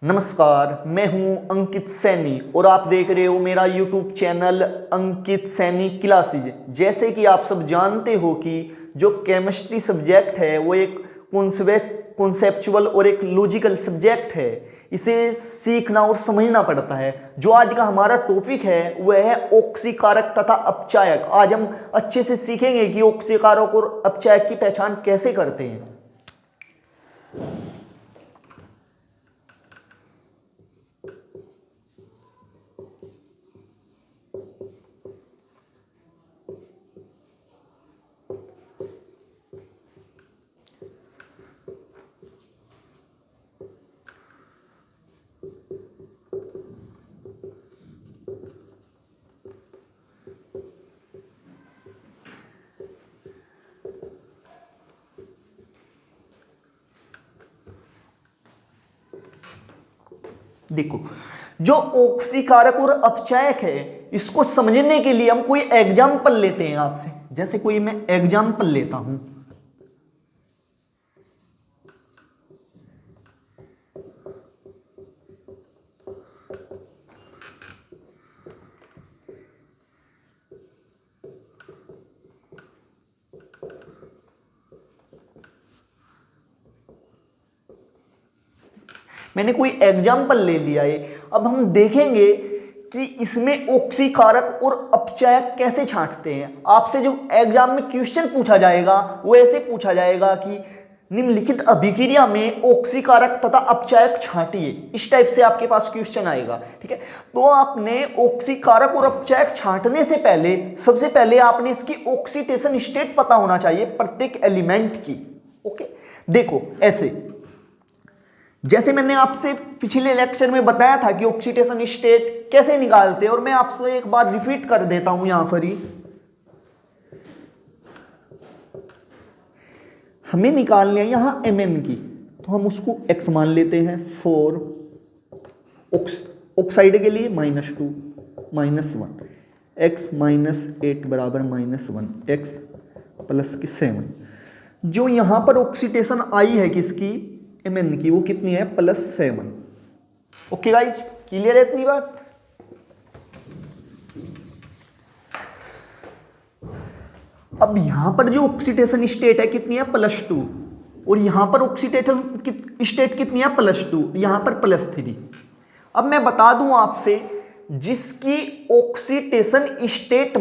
नमस्कार, मैं हूं अंकित सैनी और आप देख रहे हो मेरा YouTube चैनल अंकित सैनी क्लासेज। जैसे कि आप सब जानते हो कि जो केमिस्ट्री सब्जेक्ट है वो एक कॉन्सेप्चुअल और एक लॉजिकल सब्जेक्ट है। इसे सीखना और समझना पड़ता है। जो आज का हमारा टॉपिक है वह है ऑक्सीकारक तथा अपचायक। आज हम अच्छे से सीखेंगे कि ऑक्सीकारक और अपचायक की पहचान कैसे करते हैं। देखो, जो ऑक्सीकारक और अपचायक है इसको समझने के लिए हम कोई एग्जाम्पल लेते हैं आपसे। जैसे कोई मैं एग्जाम्पल लेता हूं। मैंने कोई एग्जाम्पल ले लिया है। अब हम देखेंगे कि इसमें ऑक्सीकारक और अपचायक कैसे छांटते हैं। आपसे जो एग्जाम में क्वेश्चन पूछा जाएगा वो ऐसे पूछा जाएगा कि निम्नलिखित अभिक्रिया में ऑक्सीकारक तथा अपचायक छांटिए। इस टाइप से आपके पास क्वेश्चन आएगा, ठीक है। तो आपने ऑक्सीकारक और अपचायक छांटने से पहले सबसे पहले आपने इसकी ऑक्सीडेशन स्टेट पता होना चाहिए प्रत्येक एलिमेंट की। ओके, देखो ऐसे जैसे मैंने आपसे पिछले लेक्चर में बताया था कि ऑक्सीडेशन स्टेट कैसे निकालते हैं, और मैं आपसे एक बार रिपीट कर देता हूं। यहां पर ही हमें निकालने है यहां Mn की, तो हम उसको x मान लेते हैं। 4 ऑक्साइड के लिए -2 -1 x -8 बराबर -1 x प्लस की 7। जो यहां पर ऑक्सीडेशन आई है किसकी, Mn की, वो कितनी है +7। ओके गाइज, क्लियर है इतनी बात। अब यहां पर जो ऑक्सीडेशन स्टेट है कितनी है +2, और यहां पर ऑक्सीडेशन स्टेट कितनी है +2, यहां पर +3। अब मैं बता दूं आपसे, जिसकी ऑक्सीडेशन स्टेट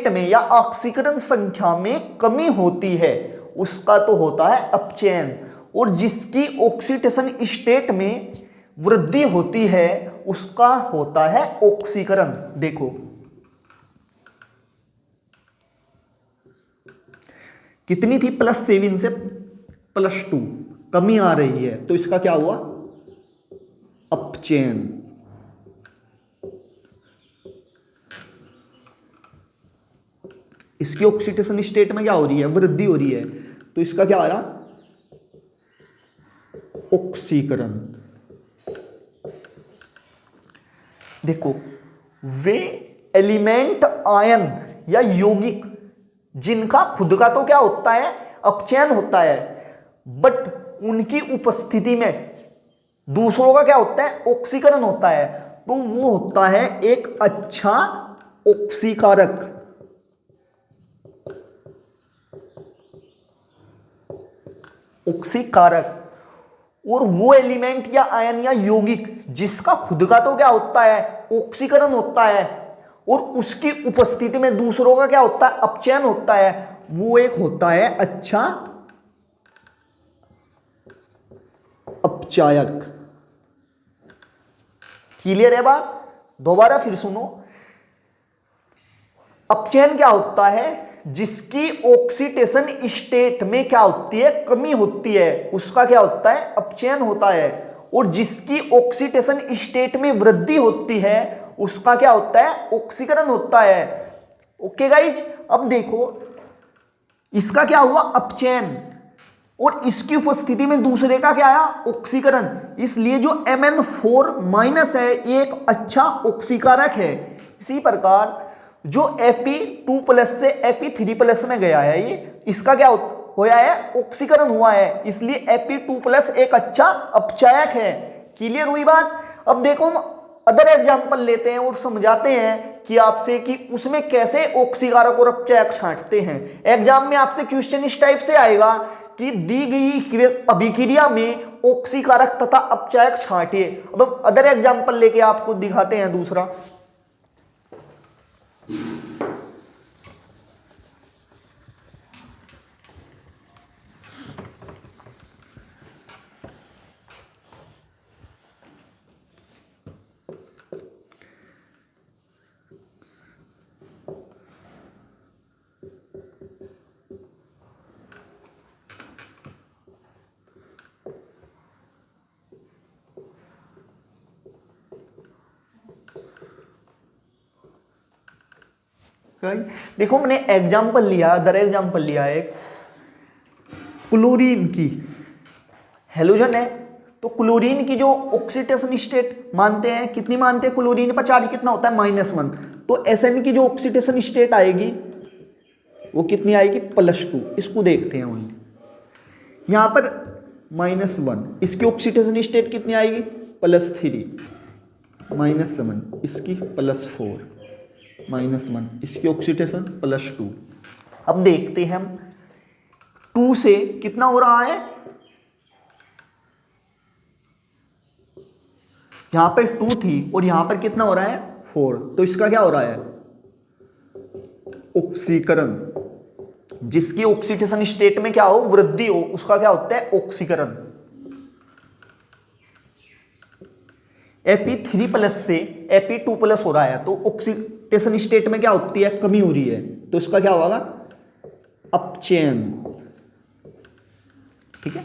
में या ऑक्सीकरण संख्या में कमी होती है उसका तो होता है अपचयन, और जिसकी ऑक्सीडेशन स्टेट में वृद्धि होती है उसका होता है ऑक्सीकरण। देखो कितनी थी, +7 से +2 कमी आ रही है, तो इसका क्या हुआ, अपचयन। इसकी ऑक्सीडेशन स्टेट में क्या हो रही है, वृद्धि हो रही है, तो इसका क्या आ रहा, ऑक्सीकरण। देखो, वे एलिमेंट आयन या यौगिक जिनका खुद का तो क्या होता है, अपचयन होता है, बट उनकी उपस्थिति में दूसरों का क्या होता है, ऑक्सीकरण होता है, तो वो होता है एक अच्छा ऑक्सीकारक। ऑक्सीकारक। और वो एलिमेंट या आयन या यौगिक जिसका खुद का तो क्या होता है, ऑक्सीकरण होता है, और उसकी उपस्थिति में दूसरों का क्या होता है, अपचयन होता है, वो एक होता है अच्छा अपचायक। क्लियर है बात। दोबारा फिर सुनो, अपचयन क्या होता है, जिसकी ऑक्सीडेशन स्टेट में क्या होती है, कमी होती है, उसका क्या होता है, अपचयन होता है, और जिसकी ऑक्सीडेशन स्टेट में वृद्धि होती है उसका क्या होता है, ऑक्सीकरण होता है। ओके गाइज, अब देखो इसका क्या हुआ, अपचयन, और इसकी उपस्थिति में दूसरे का क्या आया, ऑक्सीकरण। इसलिए जो Mn4- है ये एक अच्छा ऑक्सीकारक है। इसी प्रकार जो Fe2+ से Fe3+ में गया है, ये इसका क्या होया है, ऑक्सीकरण हुआ है, इसलिए Fe2+ एक अच्छा अपचायक है। क्लियर हुई बात। अब देखो हम अदर एग्जाम्पल लेते हैं और समझाते हैं कि आपसे कि उसमें कैसे ऑक्सीकारक और अपचायक छांटते हैं। एग्जाम में आपसे क्वेश्चन इस टाइप से आएगा कि दी गई अभिक्रिया में ऑक्सीकारक तथा अपचायक छांटिए। अब हम अदर एग्जाम्पल लेके आपको दिखाते हैं दूसरा। देखो मैंने एग्जाम्पल लिया, अदर एग्जाम्पल लिया है क्लोरीन की। हेलोजन है तो क्लोरीन की जो ऑक्सीडेशन स्टेट मानते हैं, कितनी मानते हैं, क्लोरीन पर चार्ज कितना होता है, -1। तो Sn की जो ऑक्सीडेशन स्टेट आएगी वो कितनी आएगी, +2। इसको देखते हैं ओनली। यहां पर -1, इसकी ऑक्सीडेशन स्टेट कितनी आएगी, +3, -7 इसकी +4, -1 इसकी ऑक्सीडेशन +2। अब देखते हैं हम 2 से कितना हो रहा है, यहां पर 2 थी और यहां पर कितना हो रहा है, 4। तो इसका क्या हो रहा है, ऑक्सीकरण। जिसकी ऑक्सीडेशन स्टेट में क्या हो, वृद्धि हो, उसका क्या होता है, ऑक्सीकरण। Fe3+ से Fe2+ हो रहा है तो ऑक्सीडेशन स्टेट में क्या होती है, कमी हो रही है, तो इसका क्या होगा, अपचयन। ठीक है।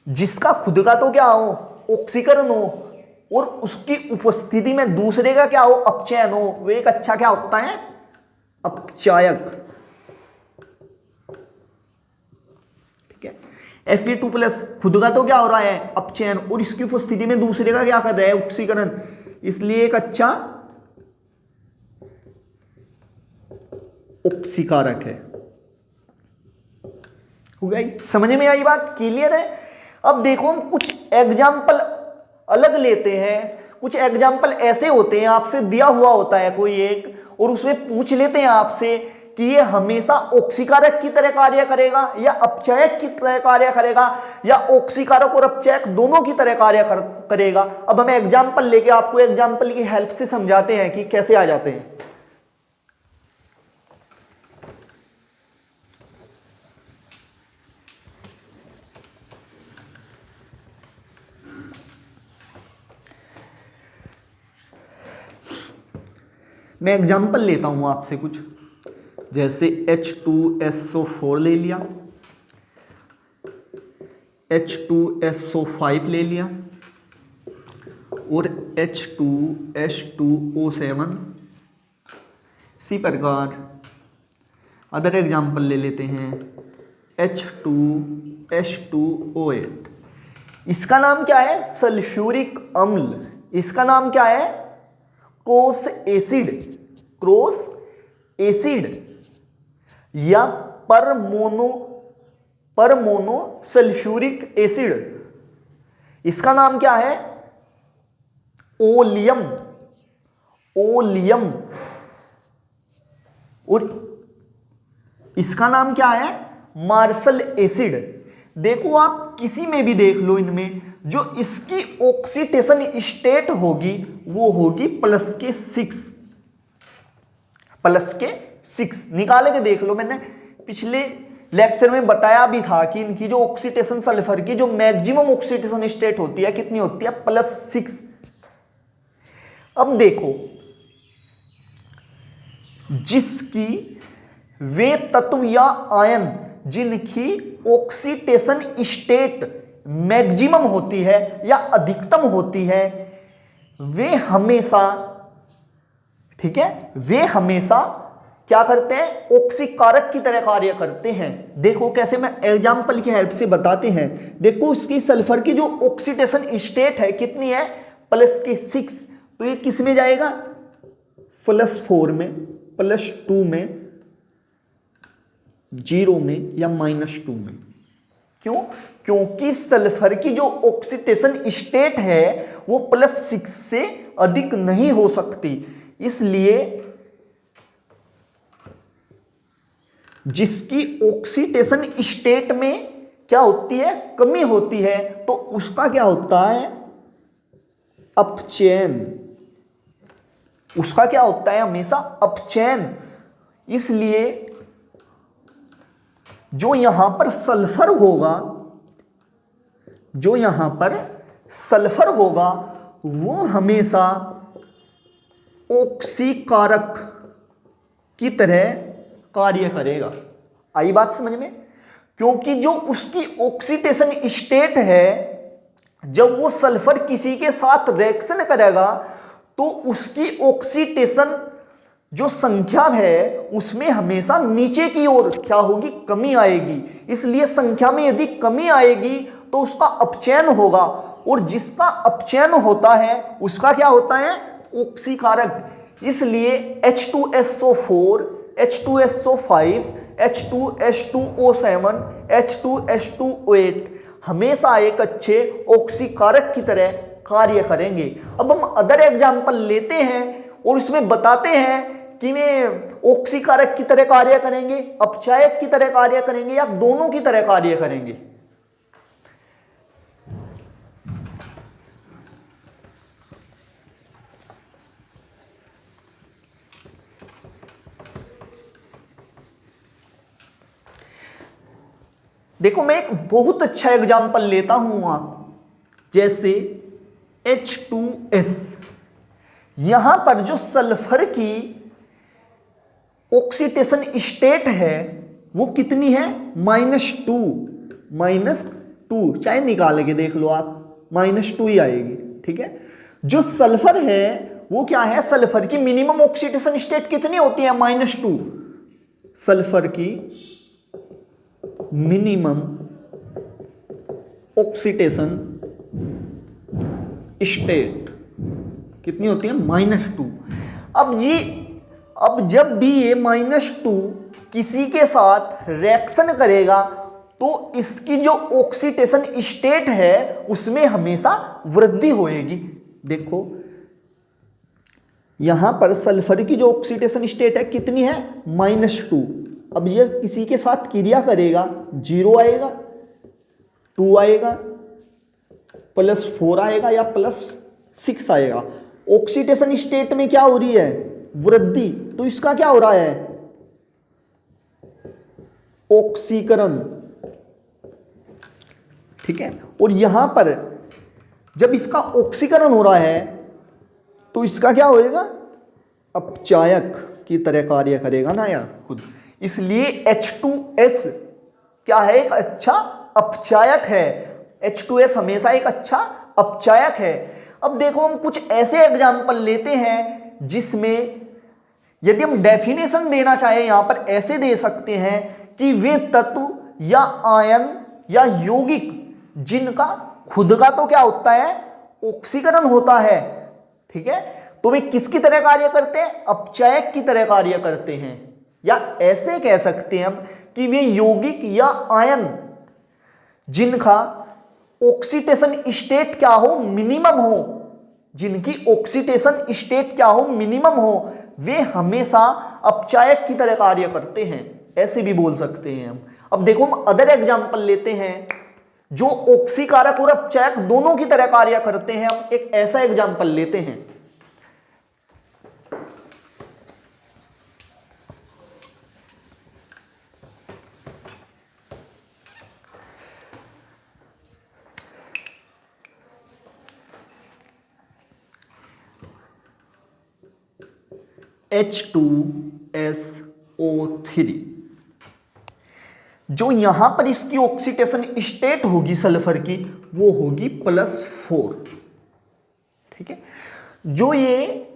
जिसका खुद का तो क्या हो, ऑक्सीकरण हो, और उसकी उपस्थिति में दूसरे का क्या हो, अपचयन हो, वो एक अच्छा क्या होता है, अपचायक। ठीक है। Fe2+ खुद का तो क्या हो रहा है, अपचयन, और इसकी उपस्थिति में दूसरे का क्या कर रहा है, ऑक्सीकरण, इसलिए एक अच्छा ऑक्सीकारक है। हो गई, समझ में आई बात, क्लियर है। अब देखो हम कुछ एग्जाम्पल अलग लेते हैं। कुछ एग्जाम्पल ऐसे होते हैं, आपसे दिया हुआ होता है कोई एक, और उसमें पूछ लेते हैं आपसे कि ये हमेशा ऑक्सीकारक की तरह कार्य करेगा या अपचायक की तरह कार्य करेगा या ऑक्सीकारक और अपचायक दोनों की तरह कार्य करेगा। अब हम एग्जाम्पल लेके आपको एग्जाम्पल की हेल्प से समझाते हैं कि कैसे आ जाते हैं। मैं एग्जाम्पल लेता हूं आपसे कुछ, जैसे H2SO4 ले लिया, H2SO5 ले लिया और H2H2O7। इसी प्रकार अदर एग्जाम्पल ले लेते हैं, H2H2O8। इसका नाम क्या है, सल्फ्यूरिक अम्ल। इसका नाम क्या है, क्रॉस एसिड या परमोनो सल्फ्यूरिक एसिड। इसका नाम क्या है, ओलियम। और इसका नाम क्या है, मार्शल एसिड। देखो आप किसी में भी देख लो, इनमें जो इसकी ऑक्सीडेशन स्टेट होगी वो होगी +6 निकाले के देख लो। मैंने पिछले लेक्चर में बताया भी था कि इनकी जो ऑक्सीडेशन सल्फर की जो मैक्सिमम ऑक्सीडेशन स्टेट होती है कितनी होती है, +6। अब देखो जिसकी वे तत्व या आयन जिनकी ऑक्सीडेशन स्टेट मैक्सिमम होती है या अधिकतम होती है, वे हमेशा, ठीक है, वे हमेशा क्या करते हैं, ऑक्सीकारक की तरह कार्य करते हैं। देखो कैसे, मैं एग्जांपल की हेल्प से बताते हैं। देखो उसकी सल्फर की जो ऑक्सीडेशन स्टेट है कितनी है, +6। तो ये किस में जाएगा, +4 में, +2 में, 0 में या -2 में। क्यों? क्योंकि सल्फर की जो ऑक्सीडेशन स्टेट है वो +6 से अधिक नहीं हो सकती, इसलिए जिसकी ऑक्सीडेशन स्टेट में क्या होती है, कमी होती है, तो उसका क्या होता है, अपचयन। उसका क्या होता है, हमेशा अपचयन। इसलिए जो यहां पर सल्फर होगा, जो यहां पर सल्फर होगा वो हमेशा ऑक्सीकारक की तरह कार्य करेगा। आई बात समझ में? क्योंकि जो उसकी ऑक्सीडेशन स्टेट है, जब वो सल्फर किसी के साथ रिएक्शन करेगा तो उसकी ऑक्सीडेशन जो संख्या है उसमें हमेशा नीचे की ओर क्या होगी, कमी आएगी। इसलिए संख्या में यदि कमी आएगी तो उसका अपचयन होगा, और जिसका अपचयन होता है उसका क्या होता है, ऑक्सीकारक। इसलिए H2SO4, H2SO5, H2H2O7, H2H2O8 हमेशा एक अच्छे ऑक्सीकारक की तरह कार्य करेंगे। अब हम अदर एग्जाम्पल लेते हैं और इसमें बताते हैं कि वे ऑक्सीकारक की तरह कार्य करेंगे, अपचायक की तरह कार्य करेंगे, या दोनों की तरह कार्य करेंगे। देखो मैं एक बहुत अच्छा एग्जाम्पल लेता हूं आप, जैसे H2S। यहां पर जो सल्फर की ऑक्सीडेशन स्टेट है वो कितनी है, -2, चाहे निकाल के देख लो आप, -2 ही आएगी। ठीक है, जो सल्फर है वो क्या है, सल्फर की मिनिमम ऑक्सीडेशन स्टेट कितनी होती है, -2। सल्फर की मिनिमम ऑक्सीडेशन स्टेट कितनी होती है, -2। अब जब भी ये -2 किसी के साथ रिएक्शन करेगा तो इसकी जो ऑक्सीडेशन स्टेट है उसमें हमेशा वृद्धि होएगी। देखो यहां पर सल्फर की जो ऑक्सीडेशन स्टेट है कितनी है, -2। अब ये किसी के साथ क्रिया करेगा, 0 आएगा, 2 आएगा, +4 आएगा या +6 आएगा। ऑक्सीडेशन स्टेट में क्या हो रही है, वृद्धि। तो इसका क्या हो रहा है, ऑक्सीकरण। ठीक है, और यहां पर जब इसका ऑक्सीकरण हो रहा है तो इसका क्या होएगा, अपचायक की तरह कार्य करेगा ना यार खुद। इसलिए H2S क्या है, एक अच्छा अपचायक है। H2S हमेशा एक अच्छा अपचायक है। अब देखो हम कुछ ऐसे एग्जाम्पल लेते हैं जिसमें यदि हम डेफिनेशन देना चाहें यहां पर ऐसे दे सकते हैं कि वे तत्व या आयन या यौगिक जिनका खुद का तो क्या होता है, ऑक्सीकरण होता है। ठीक है, तो वे किसकी तरह कार्य करते हैं, अपचायक की तरह कार्य करते हैं। या ऐसे कह सकते हैं हम कि वे यौगिक या आयन जिनका ऑक्सीडेशन स्टेट क्या हो, मिनिमम हो, जिनकी ऑक्सीडेशन स्टेट क्या हो, मिनिमम हो, वे हमेशा अपचायक की तरह कार्य करते हैं। ऐसे भी बोल सकते हैं हम। अब देखो हम अदर एग्जाम्पल लेते हैं जो ऑक्सीकारक और अपचायक दोनों की तरह कार्य करते हैं। हम एक ऐसा एग्जाम्पल लेते हैं, H2SO3। जो यहां पर इसकी ऑक्सीडेशन स्टेट होगी सल्फर की वो होगी +4। ठीक है, जो ये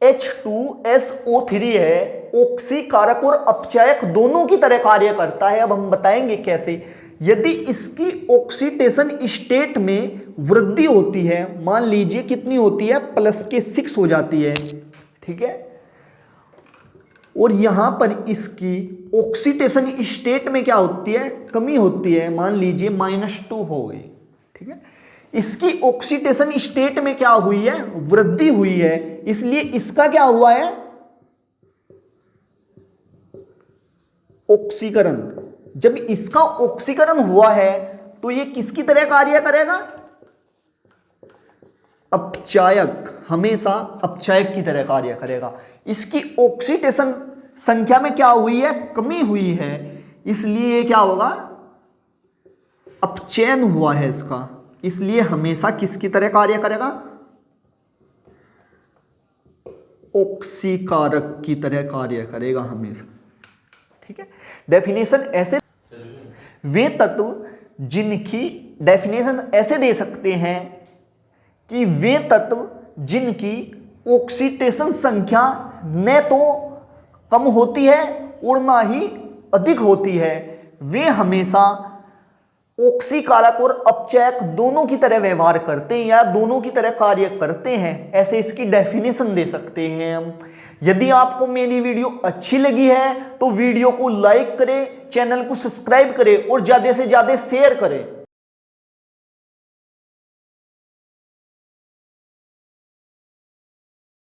H2SO3 है ऑक्सीकारक और अपचायक दोनों की तरह कार्य करता है। अब हम बताएंगे कैसे। यदि इसकी ऑक्सीडेशन स्टेट में वृद्धि होती है, मान लीजिए कितनी होती है, +6 हो जाती है। ठीक है, और यहां पर इसकी ऑक्सीडेशन स्टेट में क्या होती है, कमी होती है, मान लीजिए -2 हो गई, ठीक है। इसकी ऑक्सीडेशन स्टेट में क्या हुई है, वृद्धि हुई है, इसलिए इसका क्या हुआ है, ऑक्सीकरण। जब इसका ऑक्सीकरण हुआ है तो ये किसकी तरह कार्य करेगा, अपचायक, हमेशा अपचायक की तरह कार्य करेगा। इसकी ऑक्सीडेशन संख्या में क्या हुई है, कमी हुई है, इसलिए ये क्या होगा, अपचयन हुआ है इसका, इसलिए हमेशा किसकी तरह कार्य करेगा, ऑक्सीकारक की तरह कार्य करेगा हमेशा, ठीक है। डेफिनेशन ऐसे, वे तत्व जिनकी डेफिनेशन ऐसे दे सकते हैं कि वे तत्व जिनकी ऑक्सीडेशन संख्या न तो कम होती है और ना ही अधिक होती है, वे हमेशा ऑक्सीकारक और अपचायक दोनों की तरह व्यवहार करते हैं या दोनों की तरह कार्य करते हैं, ऐसे इसकी डेफिनेशन दे सकते हैं हम। यदि आपको मेरी वीडियो अच्छी लगी है तो वीडियो को लाइक करें, चैनल को सब्सक्राइब करें और ज़्यादा से ज़्यादा शेयर करें।